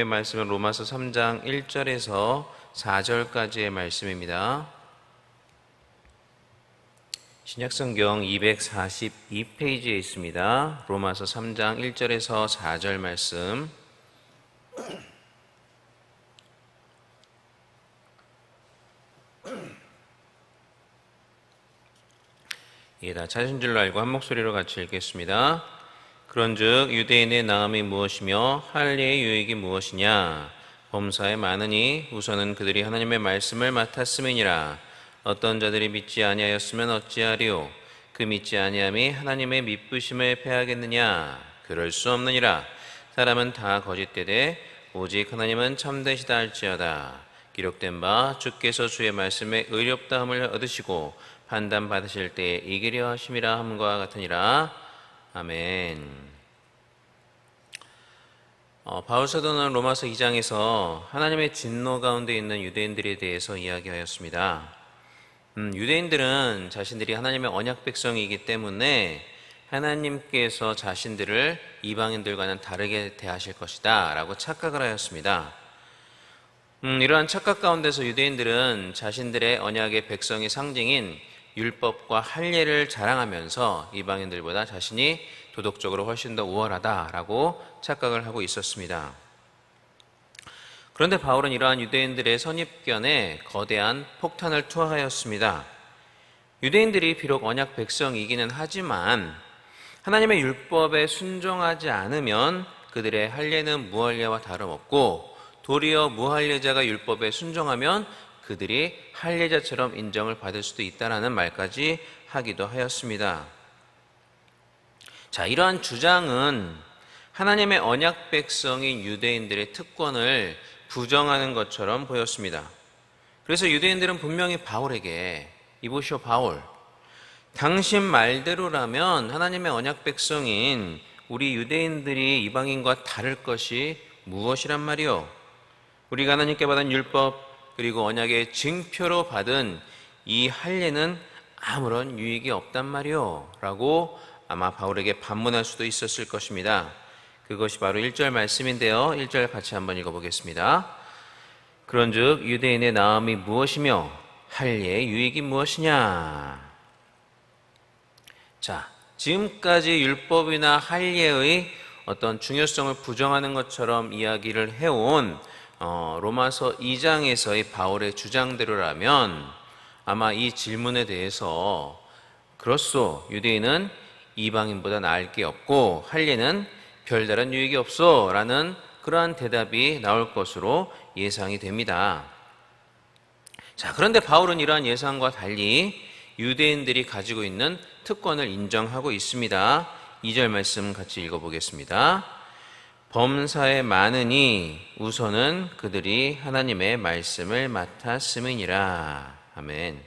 말씀은 로마서 3장 1절에서 4절까지의 말씀입니다. 신약성경 242페이지에 있습니다. 로마서 3장 1절에서 4절 말씀. 예, 다 찾은 줄로 알고 한 목소리로 같이 읽겠습니다. 그런즉 유대인의 나음이 무엇이며 할례의 유익이 무엇이냐? 범사에 많으니 우선은 그들이 하나님의 말씀을 맡았음이니라. 어떤 자들이 믿지 아니하였으면 어찌하리요? 그 믿지 아니함이 하나님의 미쁘심을 패하겠느냐? 그럴 수 없느니라. 사람은 다 거짓되되 오직 하나님은 참되시다 할지어다. 기록된 바 주께서 주의 말씀에 의롭다함을 얻으시고 판단 받으실 때에 이기려 하심이라 함과 같으니라. 아멘. 바울 사도는 로마서 2장에서 하나님의 진노 가운데 있는 유대인들에 대해서 이야기하였습니다. 유대인들은 자신들이 하나님의 언약 백성이기 때문에 하나님께서 자신들을 이방인들과는 다르게 대하실 것이다 라고 착각을 하였습니다. 이러한 착각 가운데서 유대인들은 자신들의 언약의 백성의 상징인 율법과 할례를 자랑하면서 이방인들보다 자신이 도덕적으로 훨씬 더 우월하다라고 착각을 하고 있었습니다. 그런데 바울은 이러한 유대인들의 선입견에 거대한 폭탄을 투하하였습니다. 유대인들이 비록 언약 백성이기는 하지만 하나님의 율법에 순종하지 않으면 그들의 할례는 무할례와 다름없고 도리어 무할례자가 율법에 순종하면 그들이 할례자처럼 인정을 받을 수도 있다라는 말까지 하기도 하였습니다. 자, 이러한 주장은 하나님의 언약 백성인 유대인들의 특권을 부정하는 것처럼 보였습니다. 그래서 유대인들은 분명히 바울에게 이보시오 바울, 당신 말대로라면 하나님의 언약 백성인 우리 유대인들이 이방인과 다를 것이 무엇이란 말이오? 우리가 하나님께 받은 율법 그리고 언약의 증표로 받은 이 할례는 아무런 유익이 없단 말이오 라고 아마 바울에게 반문할 수도 있었을 것입니다. 그것이 바로 1절 말씀인데요. 1절 같이 한번 읽어보겠습니다. 그런즉 유대인의 나음이 무엇이며 할례의 유익이 무엇이냐? 자, 지금까지 율법이나 할례의 어떤 중요성을 부정하는 것처럼 이야기를 해온 로마서 2장에서의 바울의 주장대로라면 아마 이 질문에 대해서 그렇소, 유대인은 이방인보다 나을 게 없고 할례는 별다른 유익이 없어 라는 그러한 대답이 나올 것으로 예상이 됩니다. 자, 그런데 바울은 이러한 예상과 달리 유대인들이 가지고 있는 특권을 인정하고 있습니다. 2절 말씀 같이 읽어보겠습니다. 범사에 많으니 우선은 그들이 하나님의 말씀을 맡았음이니라. 아멘.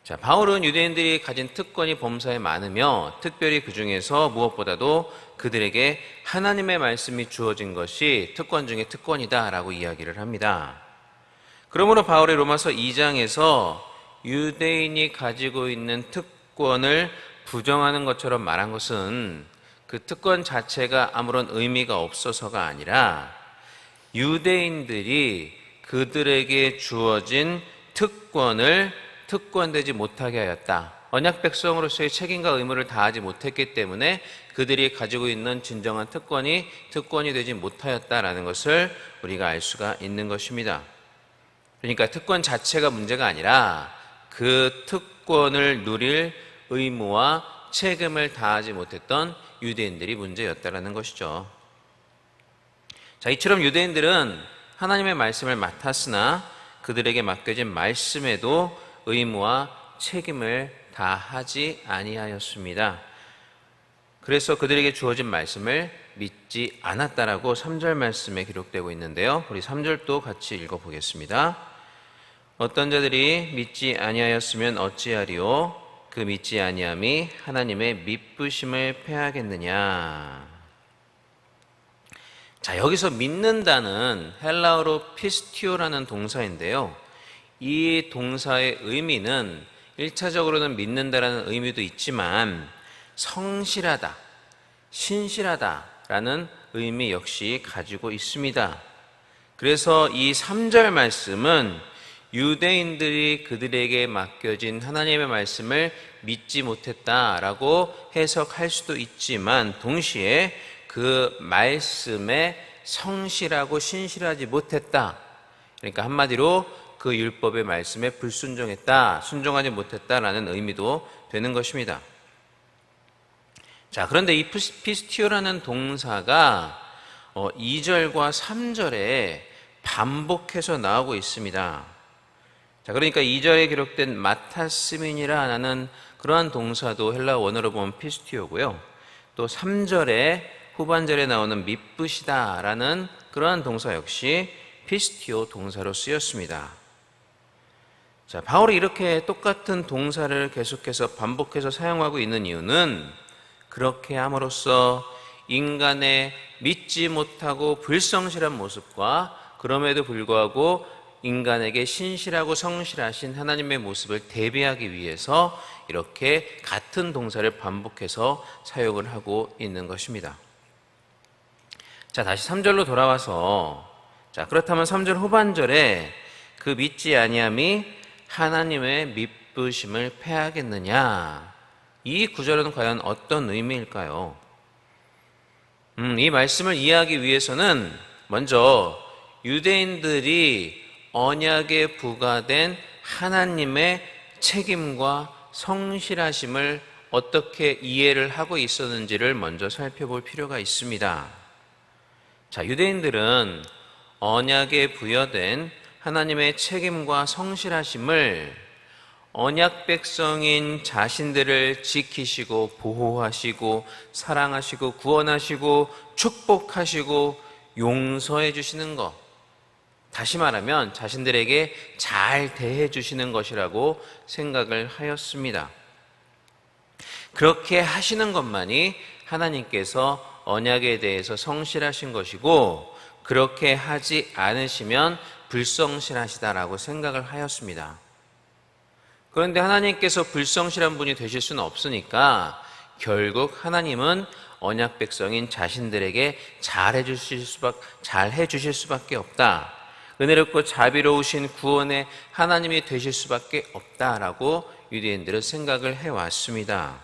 자, 바울은 유대인들이 가진 특권이 범사에 많으며 특별히 그 중에서 무엇보다도 그들에게 하나님의 말씀이 주어진 것이 특권 중에 특권이다라고 이야기를 합니다. 그러므로 바울의 로마서 2장에서 유대인이 가지고 있는 특권을 부정하는 것처럼 말한 것은 그 특권 자체가 아무런 의미가 없어서가 아니라 유대인들이 그들에게 주어진 특권을 특권되지 못하게 하였다. 언약 백성으로서의 책임과 의무를 다하지 못했기 때문에 그들이 가지고 있는 진정한 특권이 되지 못하였다라는 것을 우리가 알 수가 있는 것입니다. 그러니까 특권 자체가 문제가 아니라 그 특권을 누릴 의무와 책임을 다하지 못했던 유대인들이 문제였다라는 것이죠. 자, 이처럼 유대인들은 하나님의 말씀을 맡았으나 그들에게 맡겨진 말씀에도 의무와 책임을 다하지 아니하였습니다. 그래서 그들에게 주어진 말씀을 믿지 않았다라고 3절 말씀에 기록되고 있는데요. 우리 3절도 같이 읽어보겠습니다. 어떤 자들이 믿지 아니하였으면 어찌하리요? 그 믿지 아니함이 하나님의 미쁘심을 패하겠느냐? 자, 여기서 믿는다는 헬라어로 피스티오라는 동사인데요. 이 동사의 의미는 1차적으로는 믿는다라는 의미도 있지만 성실하다, 신실하다라는 의미 역시 가지고 있습니다. 그래서 이 3절 말씀은 유대인들이 그들에게 맡겨진 하나님의 말씀을 믿지 못했다라고 해석할 수도 있지만 동시에 그 말씀에 성실하고 신실하지 못했다. 그러니까 한마디로 그 율법의 말씀에 불순종했다, 순종하지 못했다라는 의미도 되는 것입니다. 자, 그런데 이 피스티오라는 동사가 2절과 3절에 반복해서 나오고 있습니다. 자, 그러니까 2절에 기록된 마타스민이라는 그러한 동사도 헬라 원어로 보면 피스티오고요. 또 3절에 후반절에 나오는 미쁘시다라는 그러한 동사 역시 피스티오 동사로 쓰였습니다. 자, 바울이 이렇게 똑같은 동사를 계속해서 반복해서 사용하고 있는 이유는 그렇게 함으로써 인간의 믿지 못하고 불성실한 모습과 그럼에도 불구하고 인간에게 신실하고 성실하신 하나님의 모습을 대비하기 위해서 이렇게 같은 동사를 반복해서 사용을 하고 있는 것입니다. 자, 다시 3절로 돌아와서, 자, 그렇다면 3절 후반절에 그 믿지 아니함이 하나님의 미쁘심을 패하겠느냐? 이 구절은 과연 어떤 의미일까요? 이 말씀을 이해하기 위해서는 먼저 유대인들이 언약에 부과된 하나님의 책임과 성실하심을 어떻게 이해를 하고 있었는지를 먼저 살펴볼 필요가 있습니다. 자, 유대인들은 언약에 부여된 하나님의 책임과 성실하심을 언약 백성인 자신들을 지키시고 보호하시고 사랑하시고 구원하시고 축복하시고 용서해 주시는 것, 다시 말하면 자신들에게 잘 대해 주시는 것이라고 생각을 하였습니다. 그렇게 하시는 것만이 하나님께서 언약에 대해서 성실하신 것이고 그렇게 하지 않으시면 불성실하시다라고 생각을 하였습니다. 그런데 하나님께서 불성실한 분이 되실 수는 없으니까 결국 하나님은 언약 백성인 자신들에게 잘 해주실 수밖에 없다. 은혜롭고 자비로우신 구원의 하나님이 되실 수밖에 없다라고 유대인들은 생각을 해왔습니다.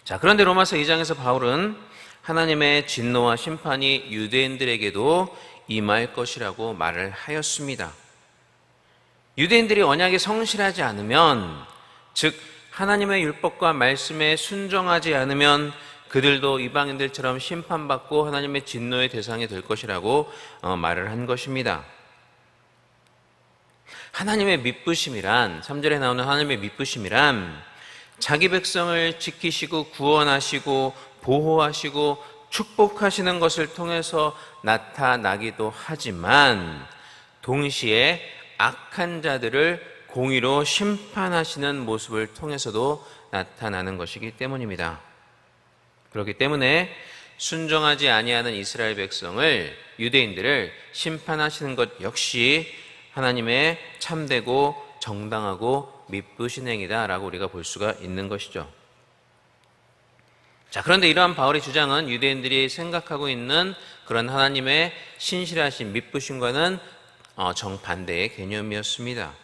자, 그런데 로마서 2장에서 바울은 하나님의 진노와 심판이 유대인들에게도 임할 것이라고 말을 하였습니다. 유대인들이 언약에 성실하지 않으면, 즉 하나님의 율법과 말씀에 순종하지 않으면 그들도 이방인들처럼 심판받고 하나님의 진노의 대상이 될 것이라고 말을 한 것입니다. 하나님의 미쁘심이란, 3절에 나오는 하나님의 미쁘심이란 자기 백성을 지키시고 구원하시고 보호하시고 축복하시는 것을 통해서 나타나기도 하지만 동시에 악한 자들을 공의로 심판하시는 모습을 통해서도 나타나는 것이기 때문입니다. 그렇기 때문에 순종하지 아니하는 이스라엘 백성을, 유대인들을 심판하시는 것 역시 하나님의 참되고 정당하고 미쁘신 행위다라고 우리가 볼 수가 있는 것이죠. 자, 그런데 이러한 바울의 주장은 유대인들이 생각하고 있는 그런 하나님의 신실하신 미쁘심과는 정반대의 개념이었습니다.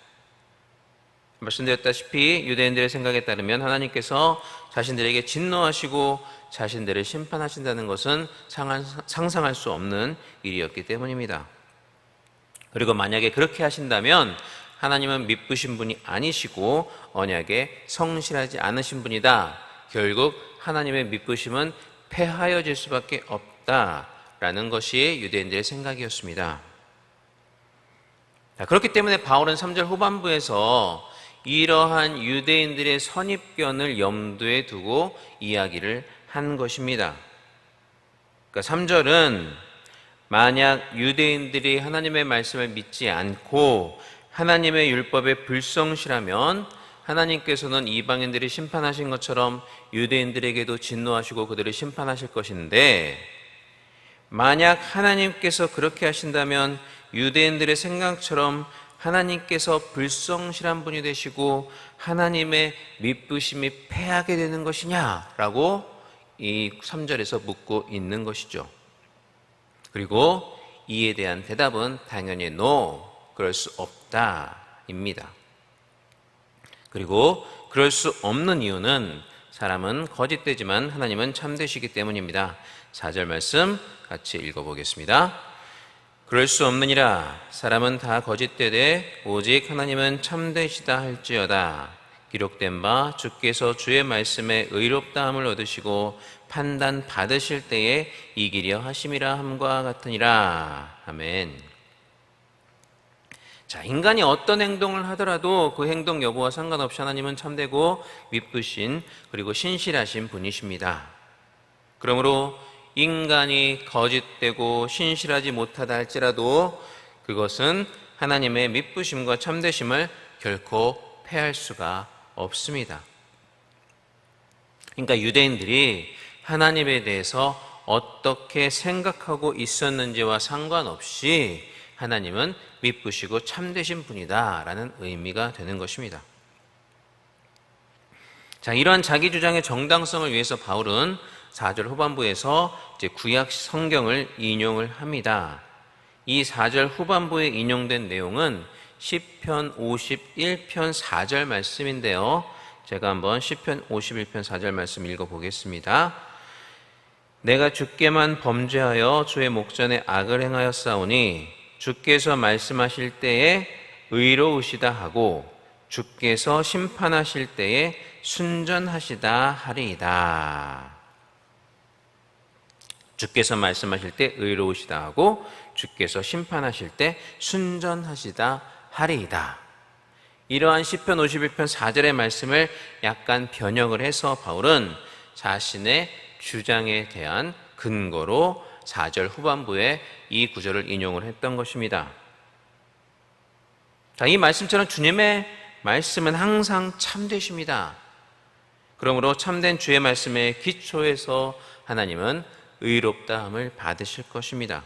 말씀드렸다시피 유대인들의 생각에 따르면 하나님께서 자신들에게 진노하시고 자신들을 심판하신다는 것은 상상할 수 없는 일이었기 때문입니다. 그리고 만약에 그렇게 하신다면 하나님은 미쁘신 분이 아니시고 언약에 성실하지 않으신 분이다. 결국 하나님의 미쁘심은 패하여질 수밖에 없다라는 것이 유대인들의 생각이었습니다. 자, 그렇기 때문에 바울은 3절 후반부에서 이러한 유대인들의 선입견을 염두에 두고 이야기를 한 것입니다. 그러니까 3절은 만약 유대인들이 하나님의 말씀을 믿지 않고 하나님의 율법에 불성실하면 하나님께서는 이방인들이 심판하신 것처럼 유대인들에게도 진노하시고 그들을 심판하실 것인데, 만약 하나님께서 그렇게 하신다면 유대인들의 생각처럼 하나님께서 불성실한 분이 되시고 하나님의 미쁘심이 패하게 되는 것이냐라고 이 3절에서 묻고 있는 것이죠. 그리고 이에 대한 대답은 당연히 no, 그럴 수 없다 입니다. 그리고 그럴 수 없는 이유는 사람은 거짓되지만 하나님은 참되시기 때문입니다. 4절 말씀 같이 읽어보겠습니다. 그럴 수 없느니라. 사람은 다 거짓되되 오직 하나님은 참되시다 할지어다. 기록된 바 주께서 주의 말씀에 의롭다함을 얻으시고 판단 받으실 때에 이기려 하심이라 함과 같으니라. 아멘. 자, 인간이 어떤 행동을 하더라도 그 행동 여부와 상관없이 하나님은 참되고 미쁘신 그리고 신실하신 분이십니다. 그러므로 인간이 거짓되고 신실하지 못하다 할지라도 그것은 하나님의 미쁘심과 참되심을 결코 패할 수가 없습니다. 그러니까 유대인들이 하나님에 대해서 어떻게 생각하고 있었는지와 상관없이 하나님은 미쁘시고 참되신 분이다 라는 의미가 되는 것입니다. 자, 이러한 자기 주장의 정당성을 위해서 바울은 4절 후반부에서 이제 구약 성경을 인용을 합니다. 이 4절 후반부에 인용된 내용은 시편 51편 4절 말씀인데요. 제가 한번 시편 51편 4절 말씀 읽어보겠습니다. 내가 주께만 범죄하여 주의 목전에 악을 행하였사오니 주께서 말씀하실 때에 의로우시다 하고 주께서 심판하실 때에 순전하시다 하리이다. 주께서 말씀하실 때 의로우시다 하고 주께서 심판하실 때 순전하시다 하리이다. 이러한 시편 51편 4절의 말씀을 약간 변형을 해서 바울은 자신의 주장에 대한 근거로 4절 후반부에 이 구절을 인용을 했던 것입니다. 자, 이 말씀처럼 주님의 말씀은 항상 참되십니다. 그러므로 참된 주의 말씀의 기초에서 하나님은 의롭다함을 받으실 것입니다.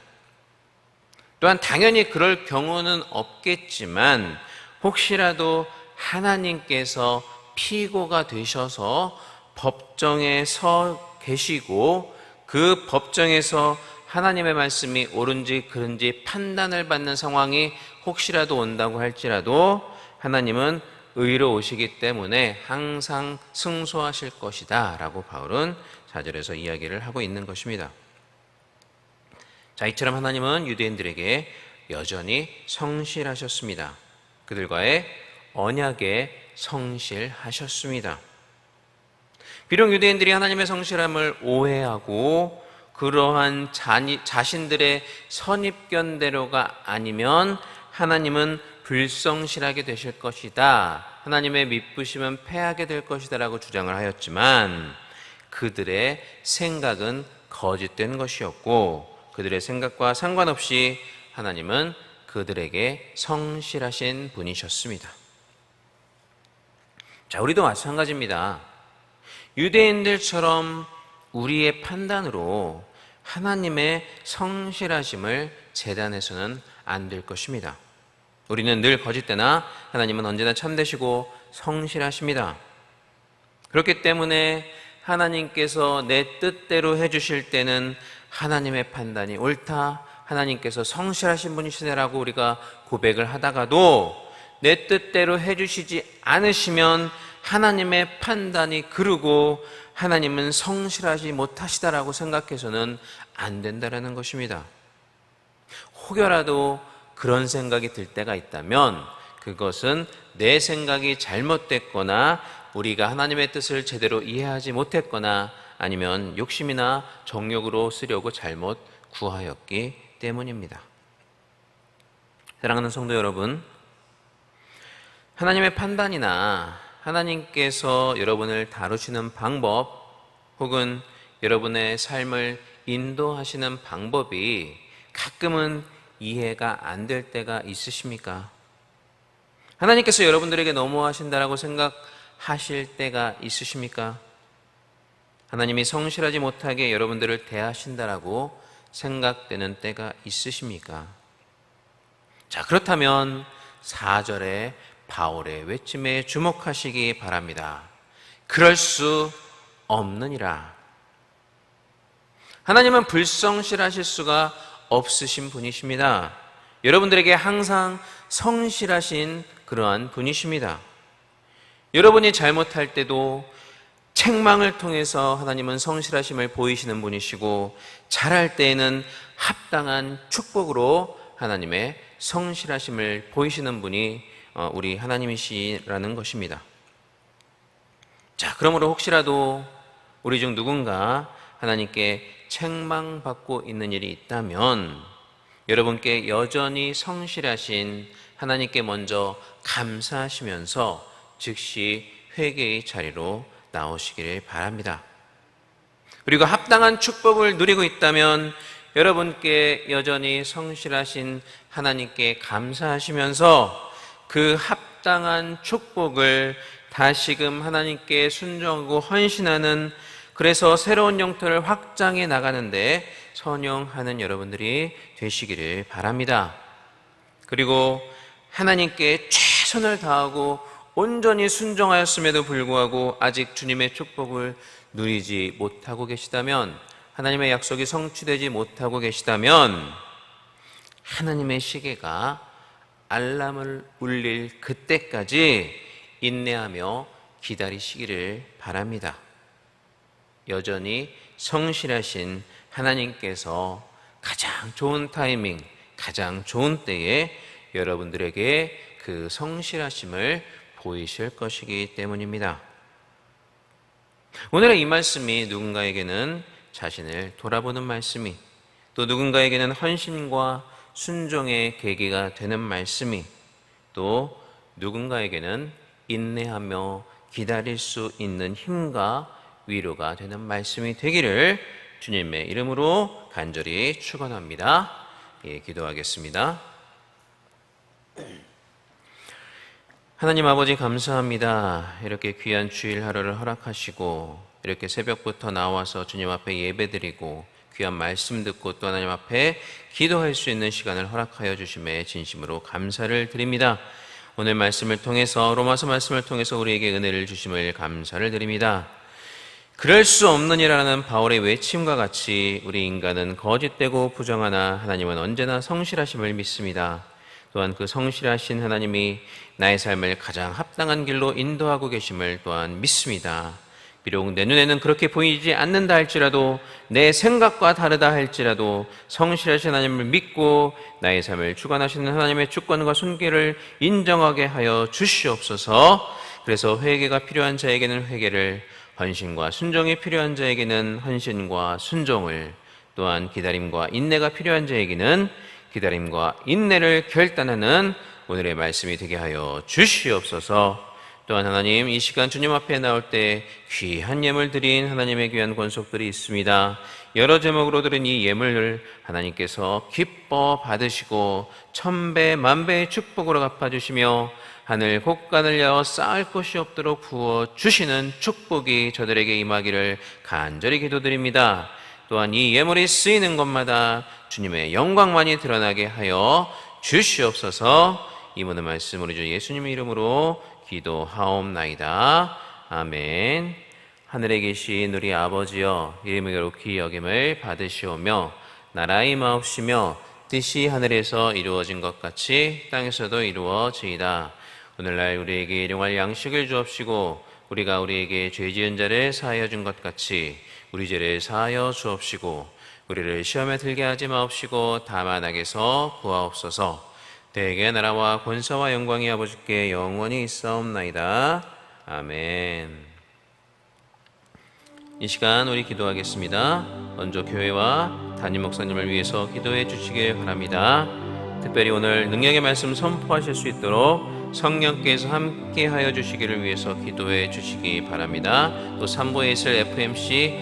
또한 당연히 그럴 경우는 없겠지만 혹시라도 하나님께서 피고가 되셔서 법정에 서 계시고 그 법정에서 하나님의 말씀이 옳은지 그른지 판단을 받는 상황이 혹시라도 온다고 할지라도 하나님은 의로우시기 때문에 항상 승소하실 것이다 라고 바울은 4절에서 이야기를 하고 있는 것입니다. 자, 이처럼 하나님은 유대인들에게 여전히 성실하셨습니다. 그들과의 언약에 성실하셨습니다. 비록 유대인들이 하나님의 성실함을 오해하고 그러한 자신들의 선입견대로가 아니면 하나님은 불성실하게 되실 것이다, 하나님의 미쁘심은 패하게 될 것이다 라고 주장을 하였지만 그들의 생각은 거짓된 것이었고 그들의 생각과 상관없이 하나님은 그들에게 성실하신 분이셨습니다. 자, 우리도 마찬가지입니다. 유대인들처럼 우리의 판단으로 하나님의 성실하심을 재단해서는 안 될 것입니다. 우리는 늘 거짓되나 하나님은 언제나 참되시고 성실하십니다. 그렇기 때문에 하나님께서 내 뜻대로 해주실 때는 하나님의 판단이 옳다, 하나님께서 성실하신 분이시네라고 우리가 고백을 하다가도 내 뜻대로 해주시지 않으시면 하나님의 판단이 그르고 하나님은 성실하지 못하시다라고 생각해서는 안 된다라는 것입니다. 혹여라도 그런 생각이 들 때가 있다면 그것은 내 생각이 잘못됐거나 우리가 하나님의 뜻을 제대로 이해하지 못했거나 아니면 욕심이나 정욕으로 쓰려고 잘못 구하였기 때문입니다. 사랑하는 성도 여러분, 하나님의 판단이나 하나님께서 여러분을 다루시는 방법 혹은 여러분의 삶을 인도하시는 방법이 가끔은 이해가 안 될 때가 있으십니까? 하나님께서 여러분들에게 너무하신다라고 생각하실 때가 있으십니까? 하나님이 성실하지 못하게 여러분들을 대하신다라고 생각되는 때가 있으십니까? 자, 그렇다면 4절의 바울의 외침에 주목하시기 바랍니다. 그럴 수 없느니라. 하나님은 불성실하실 수가 없으신 분이십니다. 여러분들에게 항상 성실하신 그러한 분이십니다. 여러분이 잘못할 때도 책망을 통해서 하나님은 성실하심을 보이시는 분이시고, 잘할 때에는 합당한 축복으로 하나님의 성실하심을 보이시는 분이 우리 하나님이시라는 것입니다. 자, 그러므로 혹시라도 우리 중 누군가 하나님께 책망받고 있는 일이 있다면 여러분께 여전히 성실하신 하나님께 먼저 감사하시면서 즉시 회개의 자리로 나오시기를 바랍니다. 그리고 합당한 축복을 누리고 있다면 여러분께 여전히 성실하신 하나님께 감사하시면서 그 합당한 축복을 다시금 하나님께 순종하고 헌신하는, 그래서 새로운 영토를 확장해 나가는데 선용하는 여러분들이 되시기를 바랍니다. 그리고 하나님께 최선을 다하고 온전히 순종하였음에도 불구하고 아직 주님의 축복을 누리지 못하고 계시다면, 하나님의 약속이 성취되지 못하고 계시다면 하나님의 시계가 알람을 울릴 그때까지 인내하며 기다리시기를 바랍니다. 여전히 성실하신 하나님께서 가장 좋은 타이밍, 가장 좋은 때에 여러분들에게 그 성실하심을 보이실 것이기 때문입니다. 오늘의 이 말씀이 누군가에게는 자신을 돌아보는 말씀이, 또 누군가에게는 헌신과 순종의 계기가 되는 말씀이, 또 누군가에게는 인내하며 기다릴 수 있는 힘과 위로가 되는 말씀이 되기를 주님의 이름으로 간절히 축원합니다. 기도하겠습니다. 하나님 아버지, 감사합니다. 이렇게 귀한 주일 하루를 허락하시고 이렇게 새벽부터 나와서 주님 앞에 예배드리고 귀한 말씀 듣고 또 하나님 앞에 기도할 수 있는 시간을 허락하여 주심에 진심으로 감사를 드립니다. 오늘 말씀을 통해서, 로마서 말씀을 통해서 우리에게 은혜를 주심을 감사를 드립니다. 그럴 수 없느니라는 바울의 외침과 같이 우리 인간은 거짓되고 부정하나 하나님은 언제나 성실하심을 믿습니다. 또한 그 성실하신 하나님이 나의 삶을 가장 합당한 길로 인도하고 계심을 또한 믿습니다. 비록 내 눈에는 그렇게 보이지 않는다 할지라도, 내 생각과 다르다 할지라도 성실하신 하나님을 믿고 나의 삶을 주관하시는 하나님의 주권과 손길을 인정하게 하여 주시옵소서. 그래서 회개가 필요한 자에게는 회개를, 헌신과 순종이 필요한 자에게는 헌신과 순종을, 또한 기다림과 인내가 필요한 자에게는 기다림과 인내를 결단하는 오늘의 말씀이 되게 하여 주시옵소서. 또한 하나님, 이 시간 주님 앞에 나올 때 귀한 예물 드린 하나님의 귀한 권속들이 있습니다. 여러 제목으로 드린 이 예물을 하나님께서 기뻐 받으시고 천배 만배의 축복으로 갚아주시며 하늘 곳간을 여어 쌓을 곳이 없도록 부어주시는 축복이 저들에게 임하기를 간절히 기도드립니다. 또한 이 예물이 쓰이는 것마다 주님의 영광만이 드러나게 하여 주시옵소서. 이 모든 말씀 우리 주 예수님의 이름으로 기도하옵나이다. 아멘. 하늘에 계신 우리 아버지여, 이름이 거룩히 여김을 받으시오며 나라의 임하옵시며 뜻이 하늘에서 이루어진 것 같이 땅에서도 이루어지이다. 오늘날 우리에게 일용할 양식을 주옵시고 우리가 우리에게 죄 지은 자를 사하여 준 것 같이 우리 죄를 사하여 주옵시고 우리를 시험에 들게 하지 마옵시고 다만 악에서 구하옵소서. 대개 나라와 권세와 영광이 아버지께 영원히 있사옵나이다. 아멘. 이 시간 우리 기도하겠습니다. 먼저 교회와 담임 목사님을 위해서 기도해 주시길 바랍니다. 특별히 오늘 능력의 말씀 선포하실 수 있도록 성령께서 함께 하여 주시기를 위해서 기도해 주시기 바랍니다. 또 삼부에 있을 FMC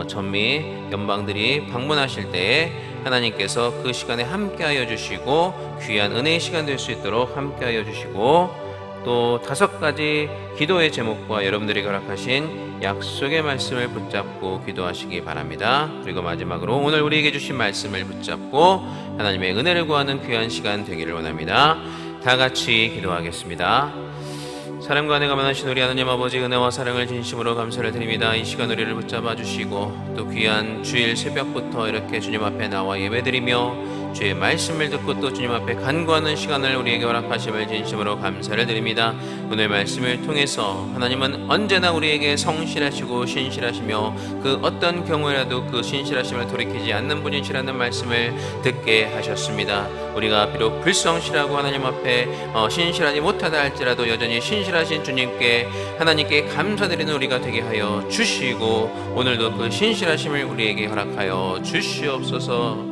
전미 연방들이 방문하실 때에 하나님께서 그 시간에 함께 하여 주시고 귀한 은혜의 시간 될 수 있도록 함께 하여 주시고, 또 5가지 기도의 제목과 여러분들이 허락하신 약속의 말씀을 붙잡고 기도하시기 바랍니다. 그리고 마지막으로 오늘 우리에게 주신 말씀을 붙잡고 하나님의 은혜를 구하는 귀한 시간 되기를 원합니다. 다 같이 기도하겠습니다. 사랑과 은혜가 많으신 우리 하나님 아버지, 은혜와 사랑을 진심으로 감사를 드립니다. 이 시간 우리를 붙잡아 주시고 또 귀한 주일 새벽부터 이렇게 주님 앞에 나와 예배드리며 주의 말씀을 듣고 또 주님 앞에 간구하는 시간을 우리에게 허락하심을 진심으로 감사를 드립니다. 오늘 말씀을 통해서 하나님은 언제나 우리에게 성실하시고 신실하시며 그 어떤 경우에라도 그 신실하심을 돌이키지 않는 분이시라는 말씀을 듣게 하셨습니다. 우리가 비록 불성실하고 하나님 앞에 신실하지 못하다 할지라도 여전히 신실하신 주님께 하나님께 감사드리는 우리가 되게 하여 주시고 오늘도 그 신실하심을 우리에게 허락하여 주시옵소서.